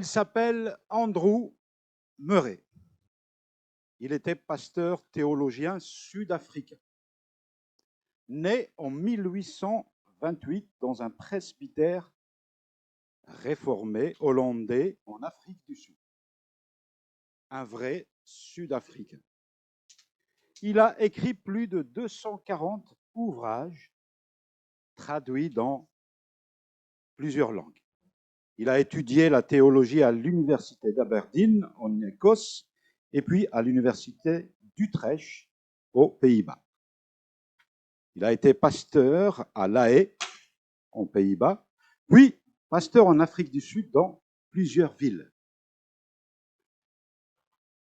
s'appelle Andrew Murray. Il était pasteur théologien sud-africain. Né en 1828 dans un presbytère réformé hollandais en Afrique du Sud. Un vrai Sud-Africain. Il a écrit plus de 240 ouvrages traduits dans plusieurs langues. Il a étudié la théologie à l'université d'Aberdeen en Écosse et puis à l'université d'Utrecht aux Pays-Bas. Il a été pasteur à La Haye, aux Pays-Bas, puis pasteur en Afrique du Sud dans plusieurs villes.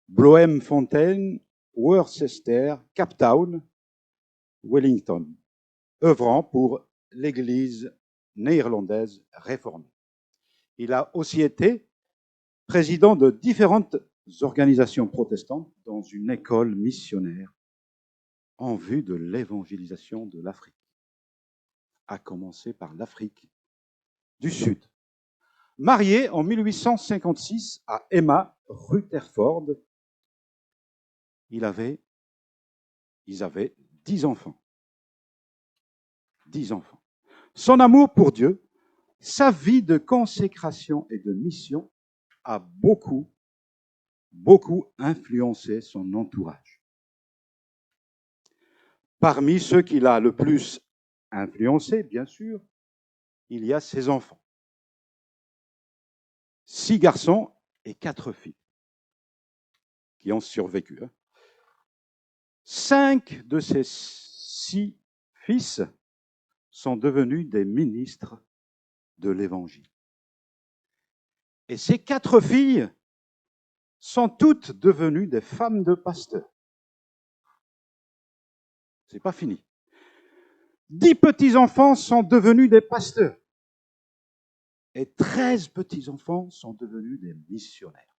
Bloemfontein, Worcester, Cape Town, Wellington, œuvrant pour l'Église néerlandaise réformée. Il a aussi été président de différentes organisations protestantes dans une école missionnaire en vue de l'évangélisation de l'Afrique, à commencer par l'Afrique du Sud. Marié en 1856 à Emma Rutherford, ils avaient 10 enfants. 10 enfants. Son amour pour Dieu, sa vie de consécration et de mission a beaucoup influencé son entourage. Parmi ceux qu'il a le plus influencé, bien sûr, il y a ses enfants. 6 garçons et 4 filles qui ont survécu. 5 de ces 6 fils sont devenus des ministres de l'Évangile. Et ces 4 filles sont toutes devenues des femmes de pasteurs. C'est pas fini. 10 petits-enfants sont devenus des pasteurs. Et 13 petits-enfants sont devenus des missionnaires.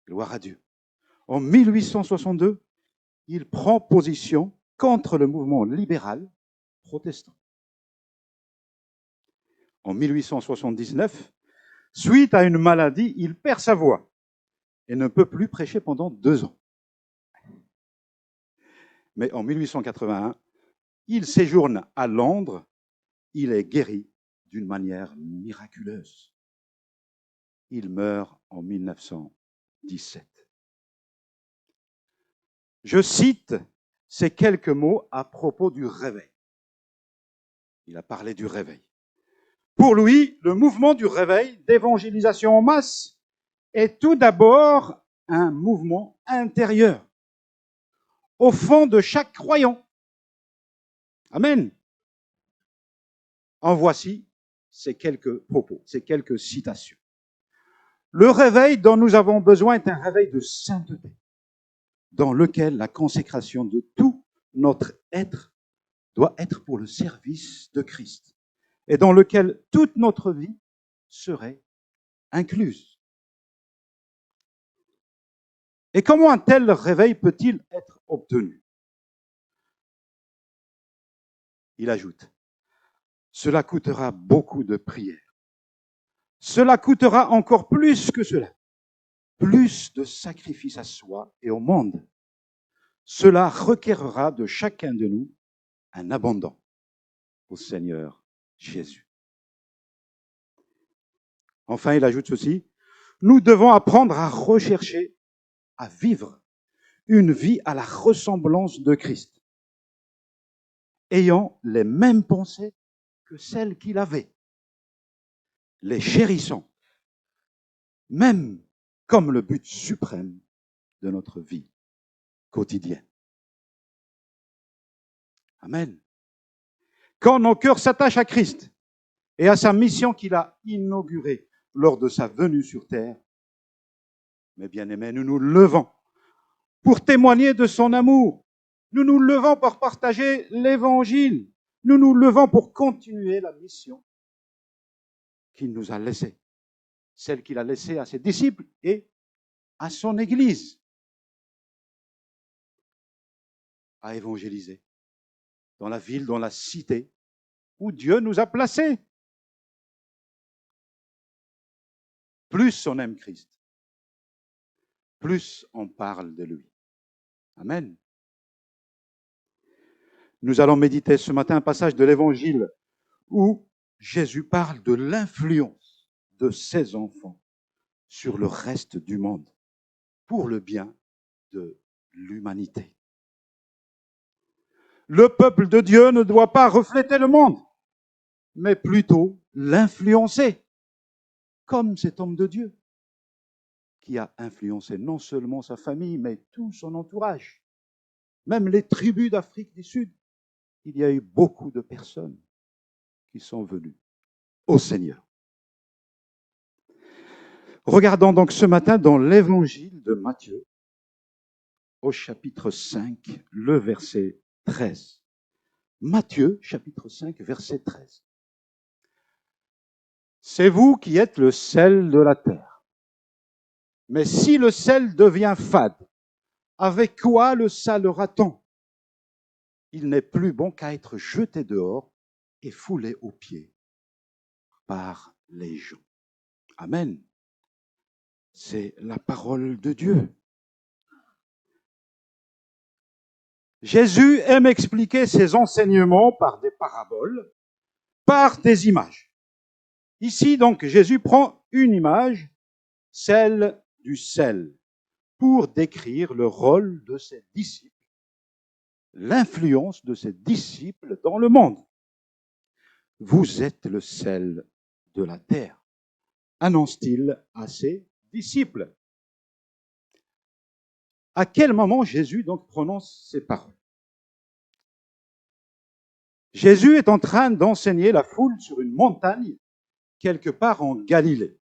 Gloire à Dieu. En 1862, il prend position contre le mouvement libéral protestant. En 1879, suite à une maladie, il perd sa voix et ne peut plus prêcher pendant 2 ans. Mais en 1881, il séjourne à Londres. Il est guéri d'une manière miraculeuse. Il meurt en 1917. Je cite ces quelques mots à propos du réveil. Il a parlé du réveil. Pour lui, le mouvement du réveil d'évangélisation en masse est tout d'abord un mouvement intérieur, au fond de chaque croyant. Amen. En voici ces quelques propos, ces quelques citations. Le réveil dont nous avons besoin est un réveil de sainteté, dans lequel la consécration de tout notre être doit être pour le service de Christ, et dans lequel toute notre vie serait incluse. Et comment un tel réveil peut-il être obtenu? Il ajoute, cela coûtera beaucoup de prières. Cela coûtera encore plus que cela, plus de sacrifices à soi et au monde. Cela requérera de chacun de nous un abandon au Seigneur Jésus. Enfin, il ajoute ceci, nous devons apprendre à rechercher, à vivre une vie à la ressemblance de Christ, ayant les mêmes pensées que celles qu'il avait, les chérissant, même comme le but suprême de notre vie quotidienne. Amen. Quand nos cœurs s'attachent à Christ et à sa mission qu'il a inaugurée lors de sa venue sur terre, mes bien-aimés, nous nous levons pour témoigner de son amour. Nous nous levons pour partager l'évangile. Nous nous levons pour continuer la mission qu'il nous a laissée, celle qu'il a laissée à ses disciples et à son Église, à évangéliser dans la ville, dans la cité où Dieu nous a placés. plus on aime Christ, plus on parle de lui. Amen. Nous allons méditer ce matin un passage de l'Évangile où Jésus parle de l'influence de ses enfants sur le reste du monde pour le bien de l'humanité. Le peuple de Dieu ne doit pas refléter le monde, mais plutôt l'influencer, comme cet homme de Dieu qui a influencé non seulement sa famille, mais tout son entourage, même les tribus d'Afrique du Sud. Il y a eu beaucoup de personnes qui sont venues au Seigneur. Regardons donc ce matin dans l'Évangile de Matthieu, au chapitre 5, le verset 13. Matthieu, chapitre 5, verset 13. C'est vous qui êtes le sel de la terre. Mais si le sel devient fade, avec quoi le salera-t-on? Il n'est plus bon qu'à être jeté dehors et foulé aux pieds par les gens. Amen. C'est la parole de Dieu. Jésus aime expliquer ses enseignements par des paraboles, par des images. Ici, donc, Jésus prend une image, celle du sel, pour décrire le rôle de ses disciples, l'influence de ses disciples dans le monde. Vous êtes le sel de la terre, annonce-t-il à ses disciples. À quel moment Jésus donc prononce ces paroles? Jésus est en train d'enseigner la foule sur une montagne quelque part en Galilée.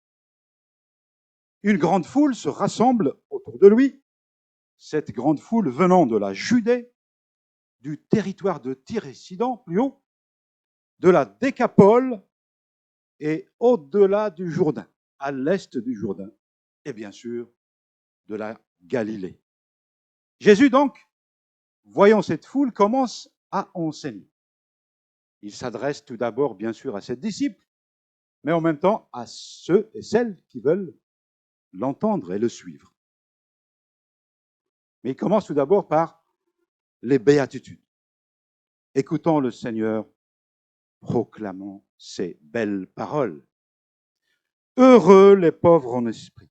Une grande foule se rassemble autour de lui, cette grande foule venant de la Judée, du territoire de Tyr et Sidon, plus haut, de la Décapole et au-delà du Jourdain, à l'est du Jourdain, et bien sûr de la Galilée. Jésus donc, voyant cette foule, commence à enseigner. Il s'adresse tout d'abord, bien sûr, à ses disciples, mais en même temps à ceux et celles qui veulent l'entendre et le suivre. Mais il commence tout d'abord par les béatitudes. Écoutons le Seigneur proclamant ces belles paroles. Heureux les pauvres en esprit,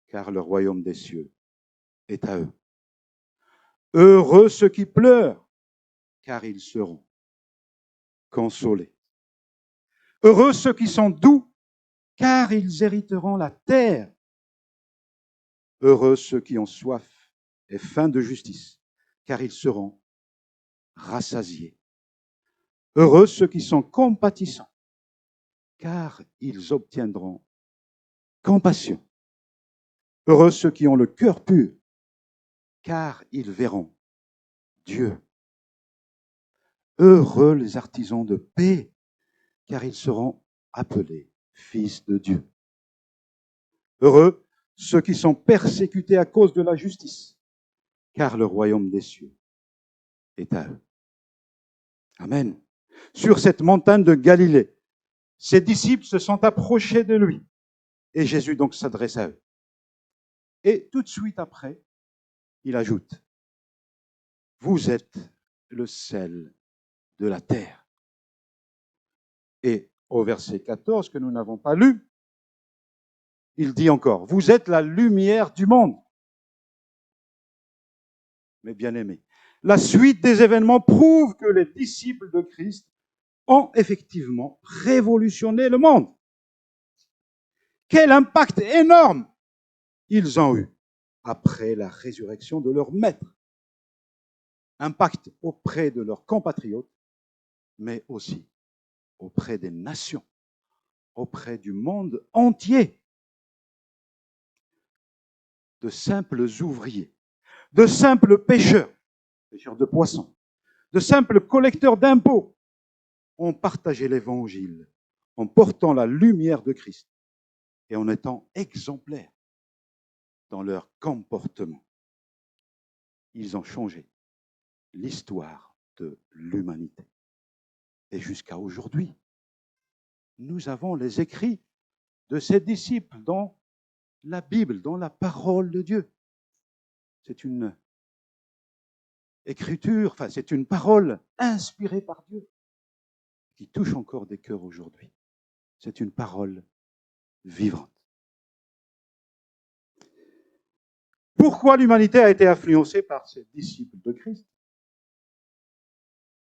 car le royaume des cieux est à eux. Heureux ceux qui pleurent, car ils seront consolés. Heureux ceux qui sont doux, car ils hériteront la terre. Heureux ceux qui ont soif et faim de justice, car ils seront rassasiés. Heureux ceux qui sont compatissants, car ils obtiendront compassion. Heureux ceux qui ont le cœur pur, car ils verront Dieu. Heureux les artisans de paix, car ils seront appelés fils de Dieu. Heureux ceux qui sont persécutés à cause de la justice, car le royaume des cieux est à eux. Amen. Sur cette montagne de Galilée, ses disciples se sont approchés de lui, et Jésus donc s'adresse à eux. Et tout de suite après, il ajoute, vous êtes le sel de la terre. Et au verset 14, que nous n'avons pas lu, il dit encore, vous êtes la lumière du monde. Mes bien-aimés, la suite des événements prouve que les disciples de Christ ont effectivement révolutionné le monde. Quel impact énorme ils ont eu après la résurrection de leur maître. Impact auprès de leurs compatriotes, mais aussi auprès des nations, auprès du monde entier. De simples ouvriers, de simples pêcheurs de poissons, de simples collecteurs d'impôts ont partagé l'évangile en portant la lumière de Christ et en étant exemplaires dans leur comportement. Ils ont changé l'histoire de l'humanité. Et jusqu'à aujourd'hui, nous avons les écrits de ses disciples dans la Bible, dans la parole de Dieu. C'est une écriture, enfin c'est une parole inspirée par Dieu qui touche encore des cœurs aujourd'hui. C'est une parole vivante. Pourquoi l'humanité a été influencée par ces disciples de Christ?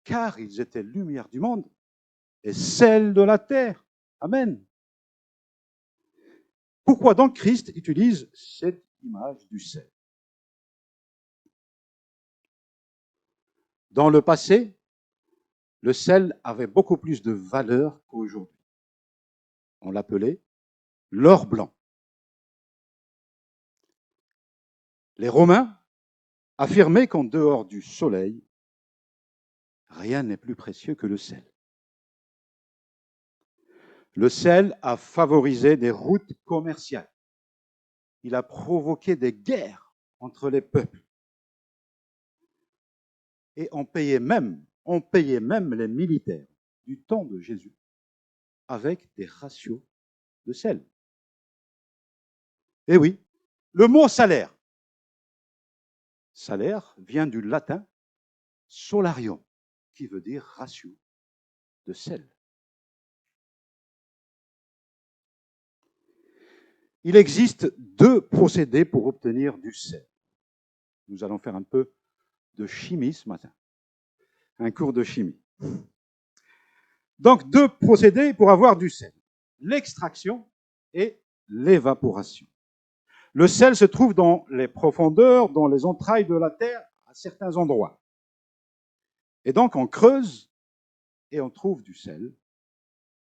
Car ils étaient lumière du monde et sel de la terre. Amen. Pourquoi donc Christ utilise cette image du sel? Dans le passé, le sel avait beaucoup plus de valeur qu'aujourd'hui. On l'appelait l'or blanc. Les Romains affirmaient qu'en dehors du soleil, rien n'est plus précieux que le sel. Le sel a favorisé des routes commerciales. Il a provoqué des guerres entre les peuples. Et on payait même les militaires du temps de Jésus avec des ratios de sel. Et oui, le mot salaire vient du latin solarium, qui veut dire ratio de sel. Il existe 2 procédés pour obtenir du sel. Nous allons faire un peu de chimie ce matin, un cours de chimie. Donc 2 procédés pour avoir du sel, l'extraction et l'évaporation. Le sel se trouve dans les profondeurs, dans les entrailles de la terre, à certains endroits. Et donc on creuse et on trouve du sel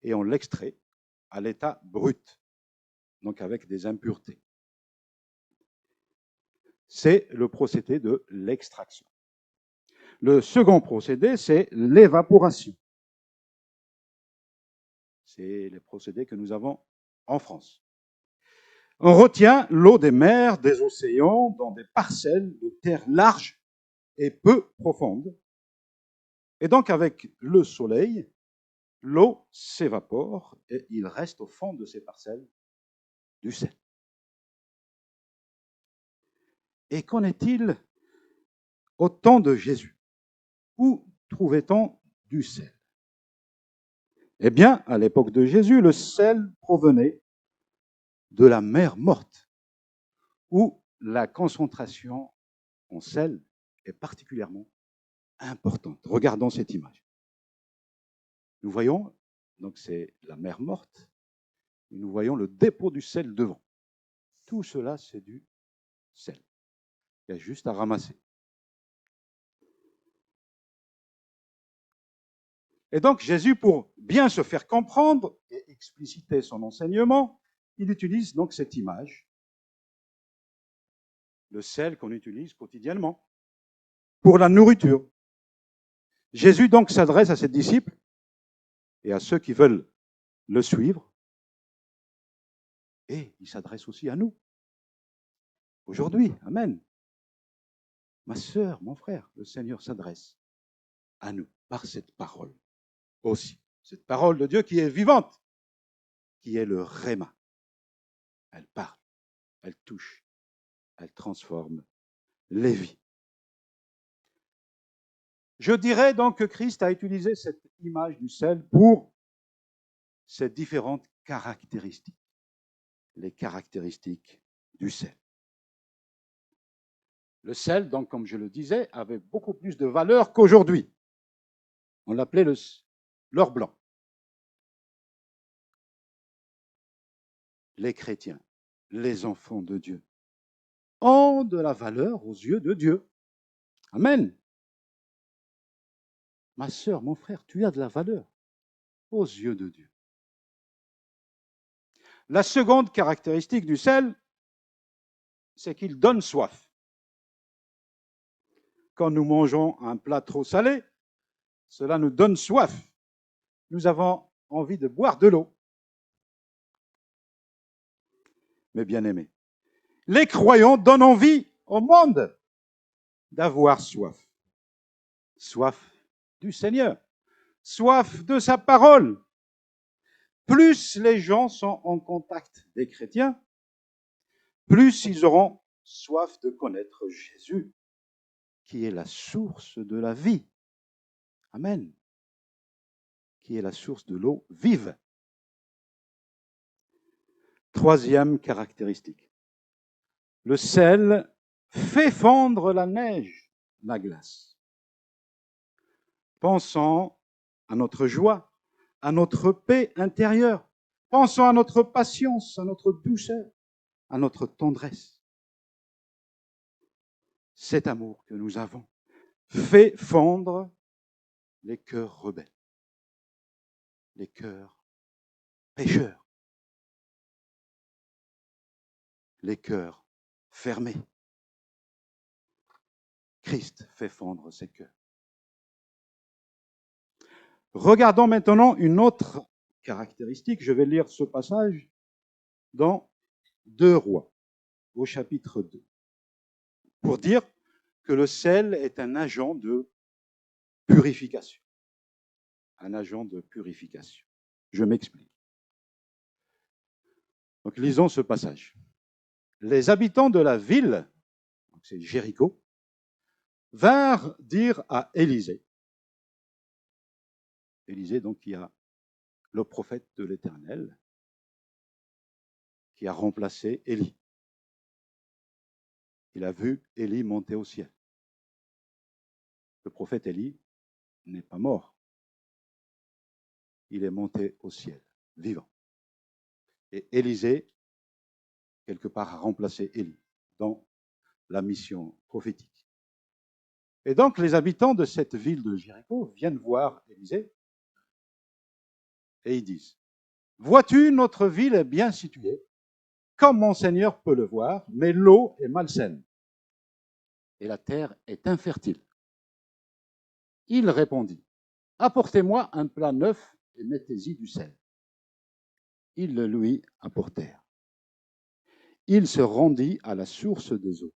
et on l'extrait à l'état brut, donc avec des impuretés. C'est le procédé de l'extraction. Le second procédé, c'est l'évaporation. C'est les procédés que nous avons en France. On retient l'eau des mers, des océans, dans des parcelles de terre larges et peu profondes. Et donc, avec le soleil, l'eau s'évapore et il reste au fond de ces parcelles du sel. Et qu'en est-il au temps de Jésus? Où trouvait-on du sel? Eh bien, à l'époque de Jésus, le sel provenait de la mer Morte, où la concentration en sel est particulièrement importante. Regardons cette image. Nous voyons, donc c'est la mer Morte, et nous voyons le dépôt du sel devant. Tout cela, c'est du sel. Il y a juste à ramasser. Et donc Jésus, pour bien se faire comprendre et expliciter son enseignement, il utilise donc cette image, le sel qu'on utilise quotidiennement pour la nourriture. Jésus donc s'adresse à ses disciples et à ceux qui veulent le suivre, et il s'adresse aussi à nous. Aujourd'hui, amen. Ma sœur, mon frère, le Seigneur s'adresse à nous par cette parole aussi. Cette parole de Dieu qui est vivante, qui est le Réma. Elle parle, elle touche, elle transforme les vies. Je dirais donc que Christ a utilisé cette image du sel pour ses différentes caractéristiques. Les caractéristiques du sel. Le sel, donc, comme je le disais, avait beaucoup plus de valeur qu'aujourd'hui. On l'appelait l'or blanc. Les chrétiens, les enfants de Dieu, ont de la valeur aux yeux de Dieu. Amen. Ma sœur, mon frère, tu as de la valeur aux yeux de Dieu. La seconde caractéristique du sel, c'est qu'il donne soif. Quand nous mangeons un plat trop salé, cela nous donne soif. Nous avons envie de boire de l'eau. Mes bien-aimés, les croyants donnent envie au monde d'avoir soif. Soif du Seigneur, soif de sa parole. plus les gens sont en contact des chrétiens, plus ils auront soif de connaître Jésus, qui est la source de la vie. Amen. Qui est la source de l'eau vive. Troisième caractéristique. Le sel fait fondre la neige, la glace. Pensons à notre joie, à notre paix intérieure. Pensons à notre patience, à notre douceur, à notre tendresse. Cet amour que nous avons fait fondre les cœurs rebelles, les cœurs pécheurs, les cœurs fermés. Christ fait fondre ces cœurs. Regardons maintenant une autre caractéristique. Je vais lire ce passage dans 2 Rois, au chapitre 2, pour dire que le sel est un agent de purification. Un agent de purification. Je m'explique. Donc, lisons ce passage. Les habitants de la ville, c'est Jéricho, vinrent dire à Élisée, donc qui a le prophète de l'Éternel, qui a remplacé Élie. Il a vu Élie monter au ciel. Le prophète Élie n'est pas mort. Il est monté au ciel, vivant. Et Élisée, quelque part, a remplacé Élie dans la mission prophétique. Et donc, les habitants de cette ville de Jéricho viennent voir Élisée et ils disent, « Vois-tu, notre ville est bien située, comme mon Seigneur peut le voir, mais l'eau est malsaine et la terre est infertile. » Il répondit, « Apportez-moi un plat neuf et mettez-y du sel. » Ils le lui apportèrent. Il se rendit à la source des eaux,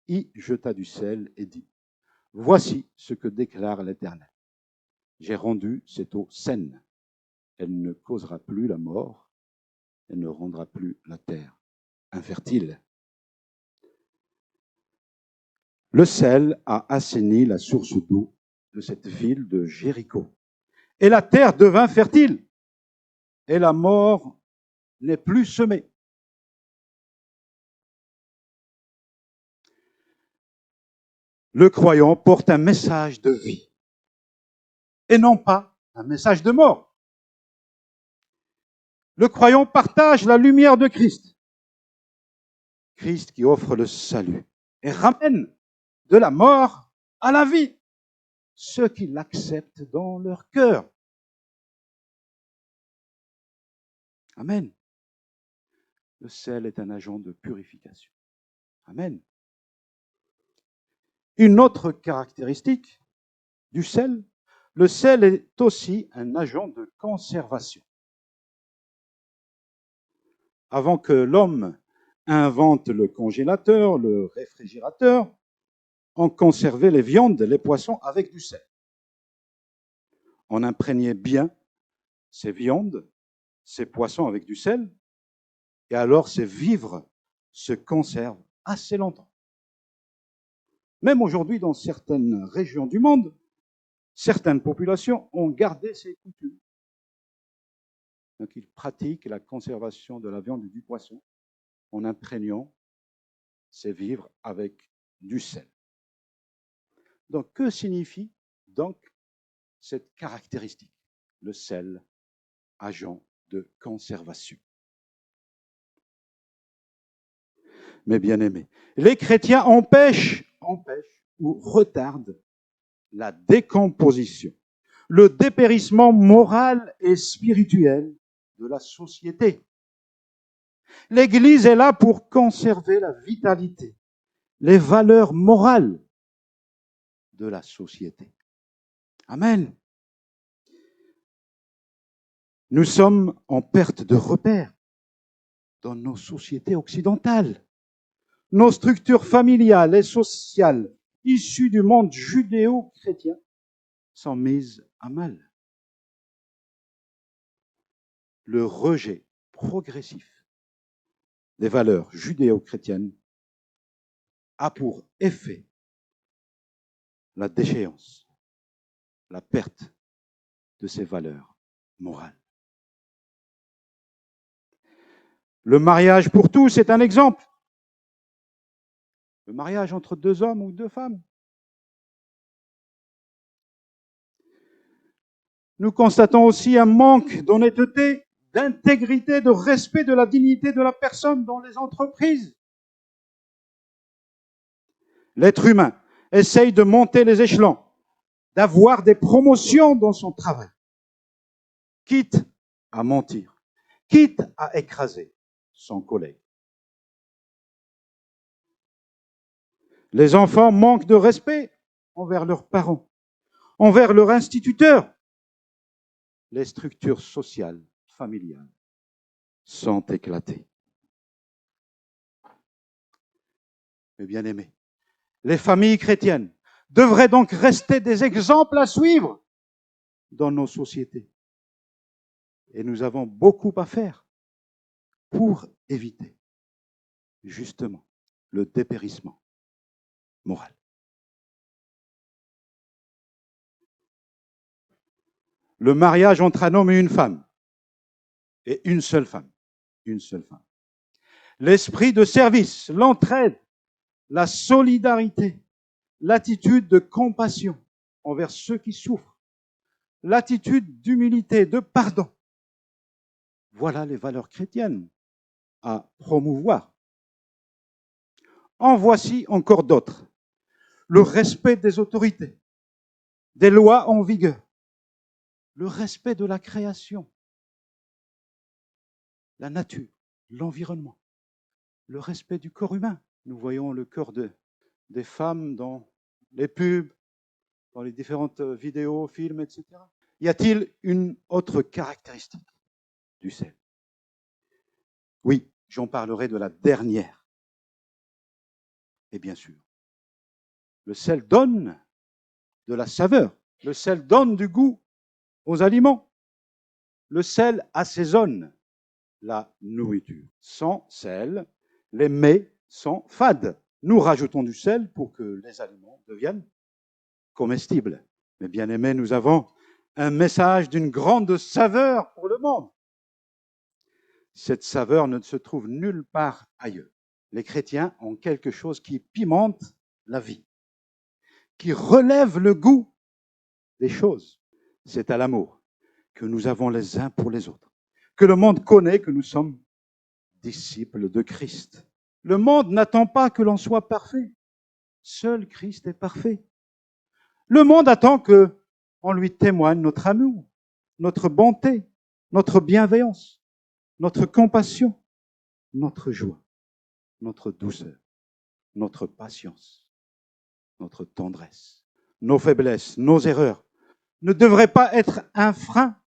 y jeta du sel et dit, « Voici ce que déclare l'Éternel. J'ai rendu cette eau saine. Elle ne causera plus la mort, elle ne rendra plus la terre infertile. » Le sel a assaini la source d'eau de cette ville de Jéricho. Et la terre devint fertile, et la mort n'est plus semée. Le croyant porte un message de vie, et non pas un message de mort. Le croyant partage la lumière de Christ. Christ qui offre le salut et ramène de la mort à la vie ceux qui l'acceptent dans leur cœur. Amen. Le sel est un agent de purification. Amen. Une autre caractéristique du sel, le sel est aussi un agent de conservation. Avant que l'homme invente le congélateur, le réfrigérateur, on conservait les viandes, les poissons avec du sel. On imprégnait bien ces viandes, ces poissons avec du sel, et alors ces vivres se conservent assez longtemps. Même aujourd'hui, dans certaines régions du monde, certaines populations ont gardé ces coutumes. Donc, ils pratiquent la conservation de la viande et du poisson en imprégnant ces vivres avec du sel. Donc, que signifie donc cette caractéristique? Le sel, agent de conservation. Mes bien-aimés, les chrétiens empêchent ou retardent la décomposition, le dépérissement moral et spirituel de la société. L'Église est là pour conserver la vitalité, les valeurs morales de la société. Amen. Nous sommes en perte de repères dans nos sociétés occidentales. Nos structures familiales et sociales issues du monde judéo-chrétien sont mises à mal. le rejet progressif des valeurs judéo-chrétiennes a pour effet la déchéance, la perte de ces valeurs morales. Le mariage pour tous est un exemple. Le mariage entre deux hommes ou deux femmes. Nous constatons aussi un manque d'honnêteté, d'intégrité, de respect de la dignité de la personne dans les entreprises. L'être humain essaye de monter les échelons, d'avoir des promotions dans son travail, quitte à mentir, quitte à écraser son collègue. Les enfants manquent de respect envers leurs parents, envers leur instituteur. Les structures sociales, familiales sont éclatées. Mes bien-aimés, les familles chrétiennes devraient donc rester des exemples à suivre dans nos sociétés. Et nous avons beaucoup à faire pour éviter justement le dépérissement moral. Le mariage entre un homme et une femme, et une seule femme. L'esprit de service, l'entraide, la solidarité, l'attitude de compassion envers ceux qui souffrent, l'attitude d'humilité, de pardon. Voilà les valeurs chrétiennes à promouvoir. En voici encore d'autres. Le respect des autorités, des lois en vigueur, le respect de la création, la nature, l'environnement, le respect du corps humain. Nous voyons le corps des femmes dans les pubs, dans les différentes vidéos, films, etc. Y a-t-il une autre caractéristique du sel? Oui, j'en parlerai de la dernière. Et bien sûr, le sel donne de la saveur. Le sel donne du goût aux aliments. Le sel assaisonne la nourriture. Sans sel, les mets sont fades. Nous rajoutons du sel pour que les aliments deviennent comestibles. Mais bien aimés, nous avons un message d'une grande saveur pour le monde. Cette saveur ne se trouve nulle part ailleurs. Les chrétiens ont quelque chose qui pimente la vie, qui relève le goût des choses. C'est à l'amour que nous avons les uns pour les autres, que le monde connaît que nous sommes disciples de Christ. Le monde n'attend pas que l'on soit parfait. Seul Christ est parfait. Le monde attend que on lui témoigne notre amour, notre bonté, notre bienveillance, notre compassion, notre joie, notre douceur, notre patience, notre tendresse. Nos faiblesses, nos erreurs ne devraient pas être un frein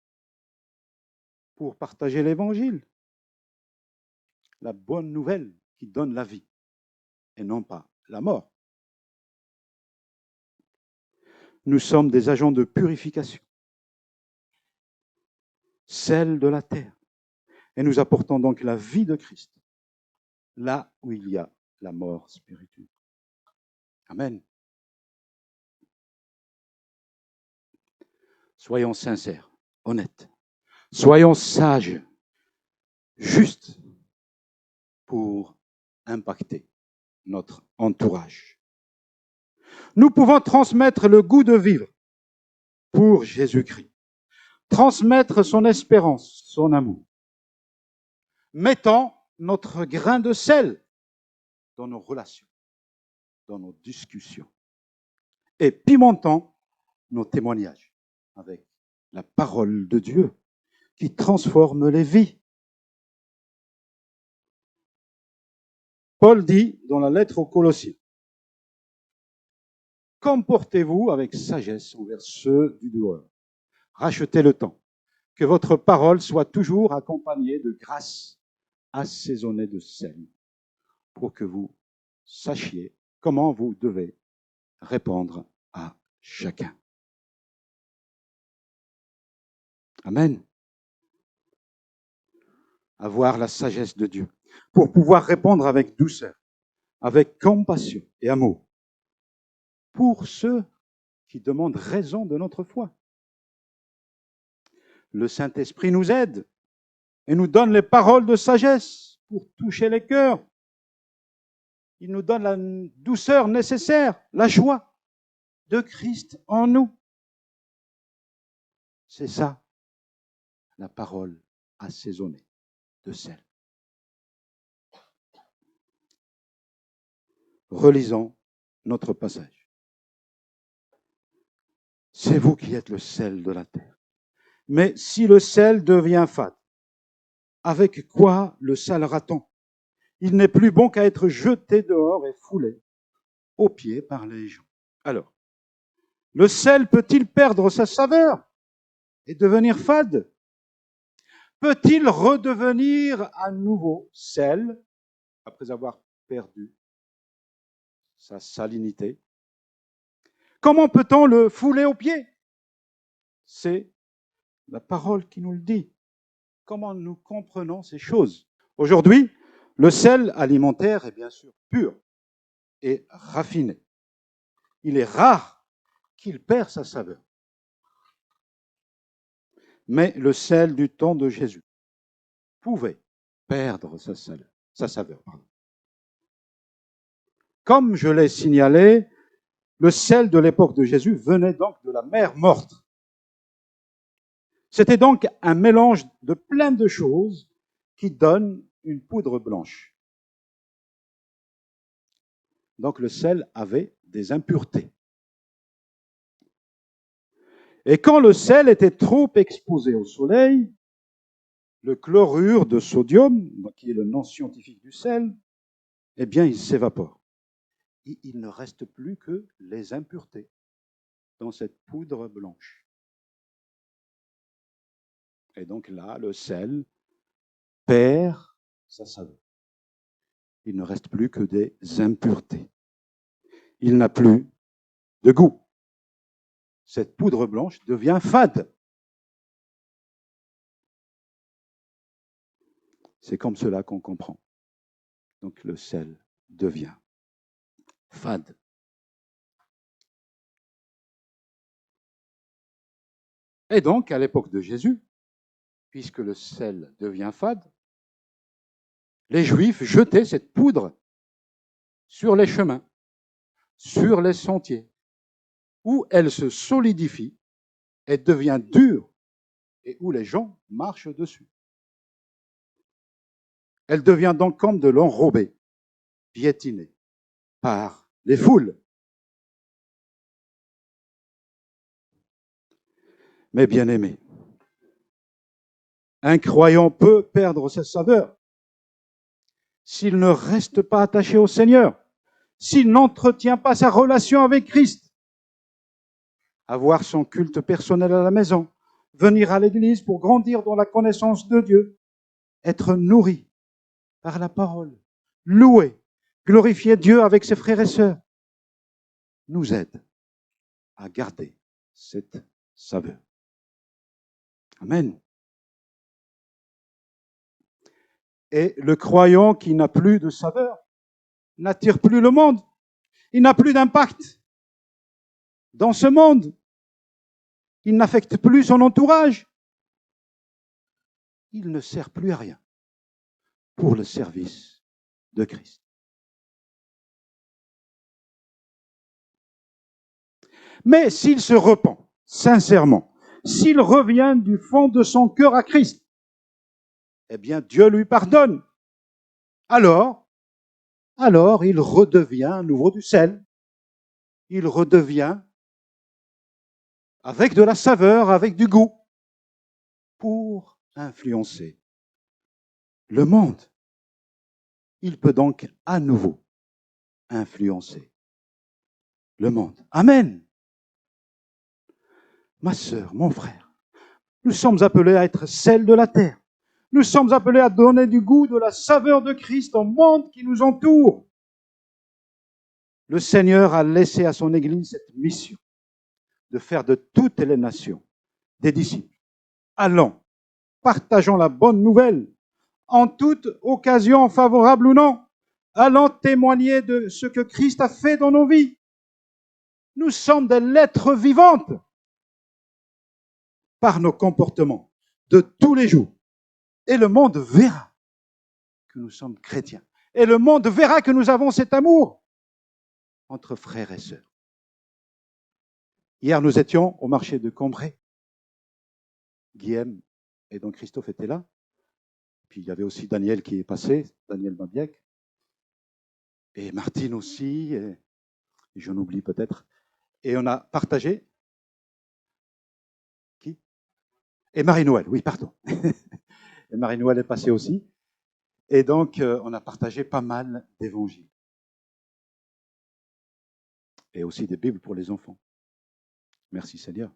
pour partager l'Évangile, la bonne nouvelle qui donne la vie et non pas la mort. Nous sommes des agents de purification, sel de la terre, et nous apportons donc la vie de Christ là où il y a la mort spirituelle. Amen. Soyons sincères, honnêtes. Soyons sages, justes pour impacter notre entourage. Nous pouvons transmettre le goût de vivre pour Jésus-Christ, transmettre son espérance, son amour. Mettons notre grain de sel dans nos relations, dans nos discussions, et pimentons nos témoignages avec la parole de Dieu qui transforme les vies. Paul dit dans la lettre aux Colossiens, « Comportez-vous avec sagesse envers ceux du dehors. Rachetez le temps. Que votre parole soit toujours accompagnée de grâce, assaisonnée de sel, pour que vous sachiez comment vous devez répondre à chacun. » Amen. avoir la sagesse de Dieu, pour pouvoir répondre avec douceur, avec compassion et amour, pour ceux qui demandent raison de notre foi. Le Saint-Esprit nous aide et nous donne les paroles de sagesse pour toucher les cœurs. Il nous donne la douceur nécessaire, la joie de Christ en nous. C'est ça, la parole assaisonnée de sel. Relisons notre passage. C'est vous qui êtes le sel de la terre. Mais si le sel devient fade, avec quoi le salera-t-on? Il n'est plus bon qu'à être jeté dehors et foulé aux pieds par les gens. Alors, le sel peut-il perdre sa saveur et devenir fade? Peut-il redevenir à nouveau sel après avoir perdu sa salinité? Comment peut-on le fouler aux pieds? C'est la parole qui nous le dit. Comment nous comprenons ces choses? Aujourd'hui, le sel alimentaire est bien sûr pur et raffiné. Il est rare qu'il perd sa saveur. Mais le sel du temps de Jésus pouvait perdre sa saveur. Comme je l'ai signalé, le sel de l'époque de Jésus venait donc de la mer morte. C'était donc un mélange de plein de choses qui donne une poudre blanche. Donc le sel avait des impuretés. Et quand le sel était trop exposé au soleil, le chlorure de sodium, qui est le nom scientifique du sel, eh bien, il s'évapore. Et il ne reste plus que les impuretés dans cette poudre blanche. Et donc là, le sel perd sa saveur. Il ne reste plus que des impuretés. Il n'a plus de goût. Cette poudre blanche devient fade. C'est comme cela qu'on comprend. Donc le sel devient fade. Et donc, à l'époque de Jésus, puisque le sel devient fade, les Juifs jetaient cette poudre sur les chemins, sur les sentiers, où elle se solidifie et devient dure et où les gens marchent dessus. Elle devient donc comme de l'enrobé, piétiné par les foules. Mais bien aimé, un croyant peut perdre sa saveur s'il ne reste pas attaché au Seigneur, s'il n'entretient pas sa relation avec Christ. Avoir son culte personnel à la maison, venir à l'église pour grandir dans la connaissance de Dieu, être nourri par la parole, louer, glorifier Dieu avec ses frères et sœurs, nous aide à garder cette saveur. Amen. Et le croyant qui n'a plus de saveur n'attire plus le monde. Il n'a plus d'impact dans ce monde. Il n'affecte plus son entourage. Il ne sert plus à rien pour le service de Christ. Mais s'il se repent sincèrement, s'il revient du fond de son cœur à Christ, eh bien Dieu lui pardonne. Alors il redevient à nouveau du sel. Il redevient avec de la saveur, avec du goût, pour influencer le monde. Il peut donc à nouveau influencer le monde. Amen. Ma sœur, mon frère, nous sommes appelés à être sel de la terre. Nous sommes appelés à donner du goût, de la saveur de Christ au monde qui nous entoure. Le Seigneur a laissé à son Église cette mission de faire de toutes les nations des disciples. Allons, partageons la bonne nouvelle en toute occasion, favorable ou non, allant témoigner de ce que Christ a fait dans nos vies. Nous sommes des lettres vivantes par nos comportements de tous les jours. Et le monde verra que nous sommes chrétiens. Et le monde verra que nous avons cet amour entre frères et sœurs. Hier, nous étions au marché de Cambrai. Guillaume et donc Christophe étaient là. Puis il y avait aussi Daniel qui est passé, Daniel Mabiek. Et Martine aussi, et j'en oublie peut-être. Et on a partagé. Qui? Et Marie-Noël, oui, pardon. Et Marie-Noël est passée aussi. Et donc, on a partagé pas mal d'évangiles. Et aussi des Bibles pour les enfants. Merci Seigneur.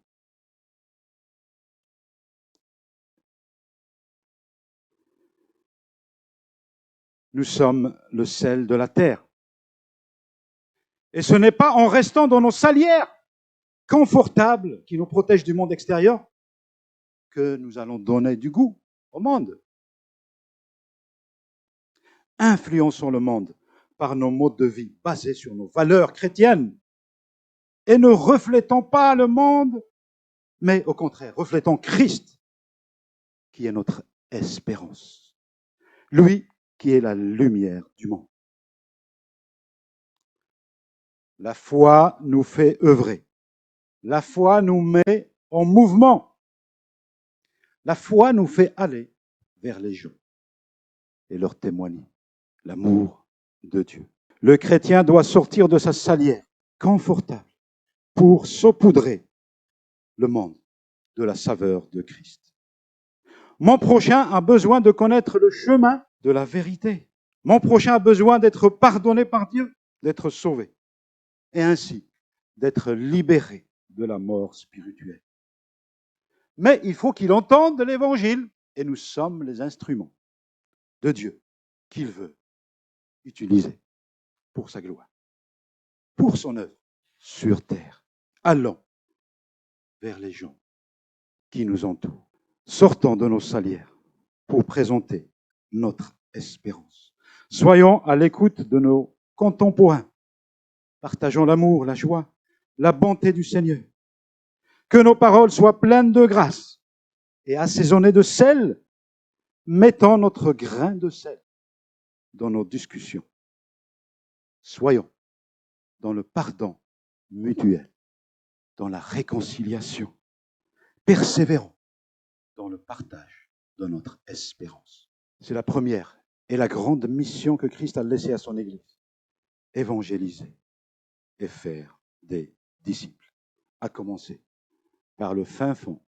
Nous sommes le sel de la terre. Et ce n'est pas en restant dans nos salières confortables qui nous protègent du monde extérieur que nous allons donner du goût au monde. Influençons le monde par nos modes de vie basés sur nos valeurs chrétiennes et ne reflétons pas le monde, mais au contraire, reflétons Christ, qui est notre espérance. Lui qui est la lumière du monde. La foi nous fait œuvrer. La foi nous met en mouvement. La foi nous fait aller vers les gens et leur témoigner l'amour de Dieu. Le chrétien doit sortir de sa salière confortable pour saupoudrer le monde de la saveur de Christ. Mon prochain a besoin de connaître le chemin de la vérité. Mon prochain a besoin d'être pardonné par Dieu, d'être sauvé, et ainsi d'être libéré de la mort spirituelle. Mais il faut qu'il entende l'Évangile, et nous sommes les instruments de Dieu qu'il veut utiliser pour sa gloire, pour son œuvre sur terre. Allons vers les gens qui nous entourent. Sortons de nos salières pour présenter notre espérance. Soyons à l'écoute de nos contemporains. Partageons l'amour, la joie, la bonté du Seigneur. Que nos paroles soient pleines de grâce et assaisonnées de sel. Mettons notre grain de sel dans nos discussions. Soyons dans le pardon mutuel, dans la réconciliation. Persévérons dans le partage de notre espérance. C'est la première et la grande mission que Christ a laissée à son Église. Évangéliser et faire des disciples, à commencer par le fin fond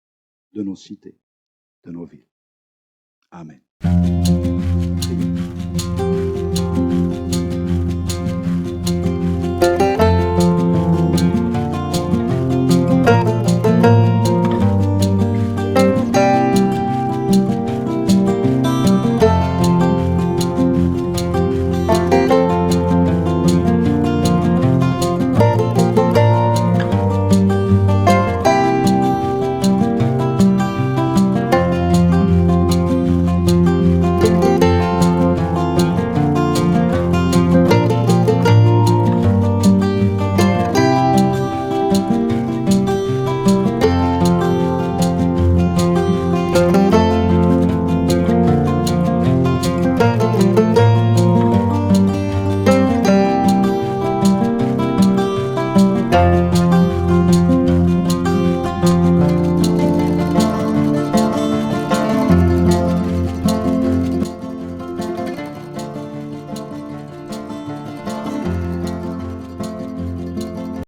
de nos cités, de nos villes. Amen.